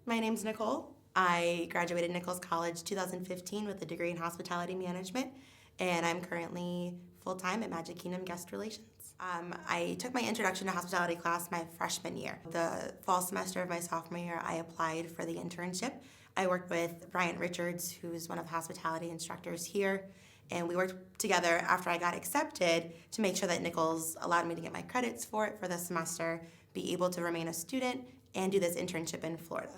My name's Nicole. I graduated Nichols College 2015 with a degree in hospitality management, and I'm currently full-time at Magic Kingdom Guest Relations. I took my introduction to hospitality class my freshman year. The fall semester of my sophomore year, I applied for the internship. I worked with Bryant Richards, who's one of the hospitality instructors here, and we worked together after I got accepted to make sure that Nichols allowed me to get my credits for it for the semester, be able to remain a student, and do this internship in Florida.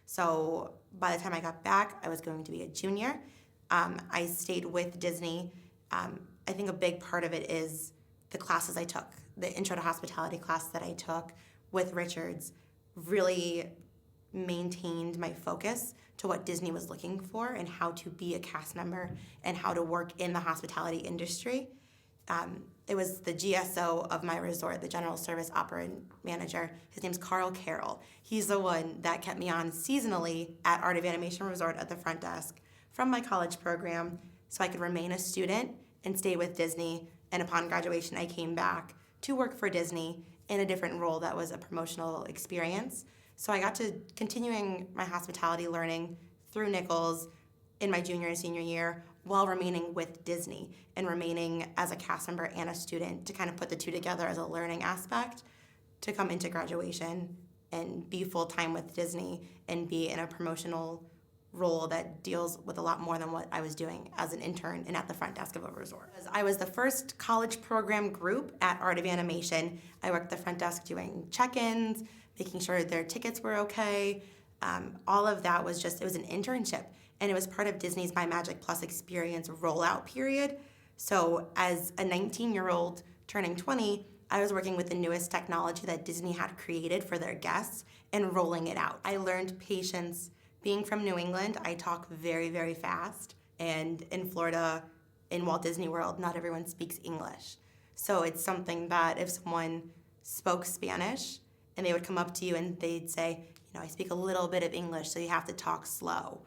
So by the time I got back, I was going to be a junior. I stayed with Disney. I think a big part of it is the classes I took. The intro to hospitality class that I took with Richards really maintained my focus to what Disney was looking for and how to be a cast member and how to work in the hospitality industry. It was the GSO of my resort, the General Service Operating Manager. His name's Carl Carroll. He's the one that kept me on seasonally at Art of Animation Resort at the front desk from my college program so I could remain a student and stay with Disney. And upon graduation, I came back to work for Disney in a different role that was a promotional experience. So I got to continuing my hospitality learning through Nichols in my junior and senior year while remaining with Disney and remaining as a cast member and a student to kind of put the two together as a learning aspect to come into graduation and be full-time with Disney and be in a promotional role that deals with a lot more than what I was doing as an intern and at the front desk of a resort. I was the first college program group at Art of Animation. I worked the front desk doing check-ins, making sure their tickets were okay. All of that was it was an internship, and it was part of Disney's My Magic Plus experience rollout period. So as a 19-year-old turning 20, I was working with the newest technology that Disney had created for their guests and rolling it out. I learned patience. Being from New England, I talk very, very fast. And in Florida, in Walt Disney World, not everyone speaks English. So it's something that if someone spoke Spanish and they would come up to you and they'd say, I speak a little bit of English, so you have to talk slow.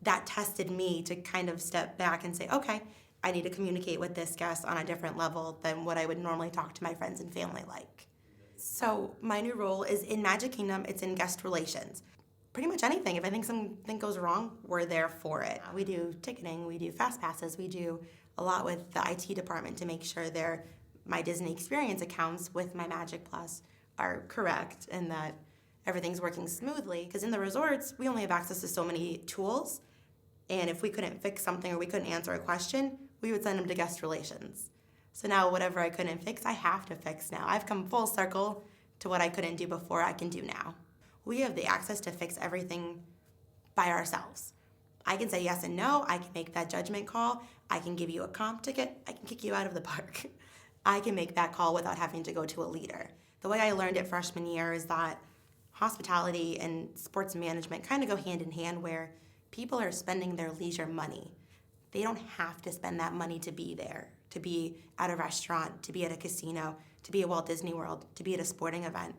That tested me to kind of step back and say, okay, I need to communicate with this guest on a different level than what I would normally talk to my friends and family like. So my new role is in Magic Kingdom, it's in guest relations. Pretty much anything. If I think something goes wrong, we're there for it. We do ticketing, we do fast passes, we do a lot with the IT department to make sure my Disney Experience accounts with my Magic Plus are correct and that everything's working smoothly. Because in the resorts, we only have access to so many tools, and if we couldn't fix something or we couldn't answer a question, we would send them to guest relations. So now whatever I couldn't fix, I have to fix now. I've come full circle to what I couldn't do before I can do now. We have the access to fix everything by ourselves. I can say yes and no, I can make that judgment call, I can give you a comp ticket, I can kick you out of the park. I can make that call without having to go to a leader. The way I learned it freshman year is that hospitality and sports management kind of go hand in hand where people are spending their leisure money. They don't have to spend that money to be there, to be at a restaurant, to be at a casino, to be at Walt Disney World, to be at a sporting event.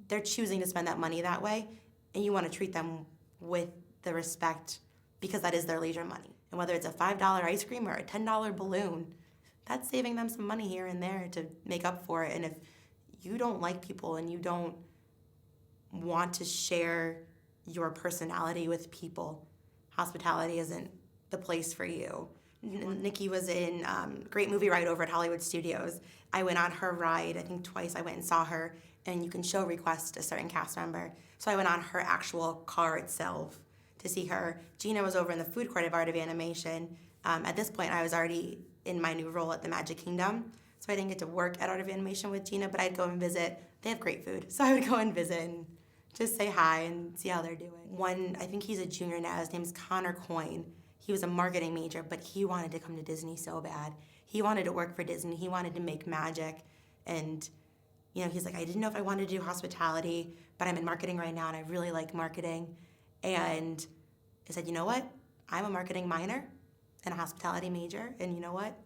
They're choosing to spend that money that way, and you want to treat them with the respect because that is their leisure money. And whether it's a $5 ice cream or a $10 balloon, that's saving them some money here and there to make up for it. And if you don't like people and you don't want to share your personality with people, hospitality isn't the place for you. Nikki was in Great Movie Ride over at Hollywood Studios. I went on her ride, I think twice I went and saw her, and you can show request a certain cast member. So I went on her actual car itself to see her. Gina was over in the food court of Art of Animation. At this point, I was already in my new role at the Magic Kingdom, so I didn't get to work at Art of Animation with Gina, but I'd go and visit. They have great food, so I would go and visit and just say hi and see how they're doing. I think he's a junior now, his name's Connor Coyne. He was a marketing major, but he wanted to come to Disney so bad. He wanted to work for Disney, he wanted to make magic, and he's like, I didn't know if I wanted to do hospitality, but I'm in marketing right now and I really like marketing. And I said, you know what? I'm a marketing minor and a hospitality major, and you know what?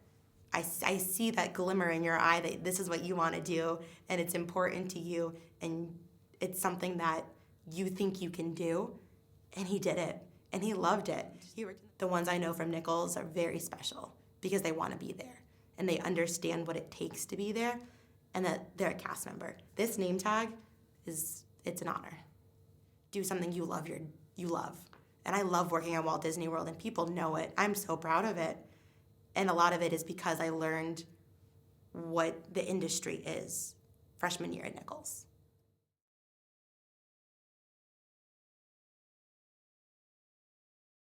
I see that glimmer in your eye that this is what you want to do, and it's important to you, and it's something that you think you can do. And he did it, and he loved it. The ones I know from Nichols are very special because they want to be there, and they understand what it takes to be there, and that they're a cast member. This name tag it's an honor. do something you love. And I love working at Walt Disney World, and people know it. I'm so proud of it. And a lot of it is because I learned what the industry is freshman year at Nichols.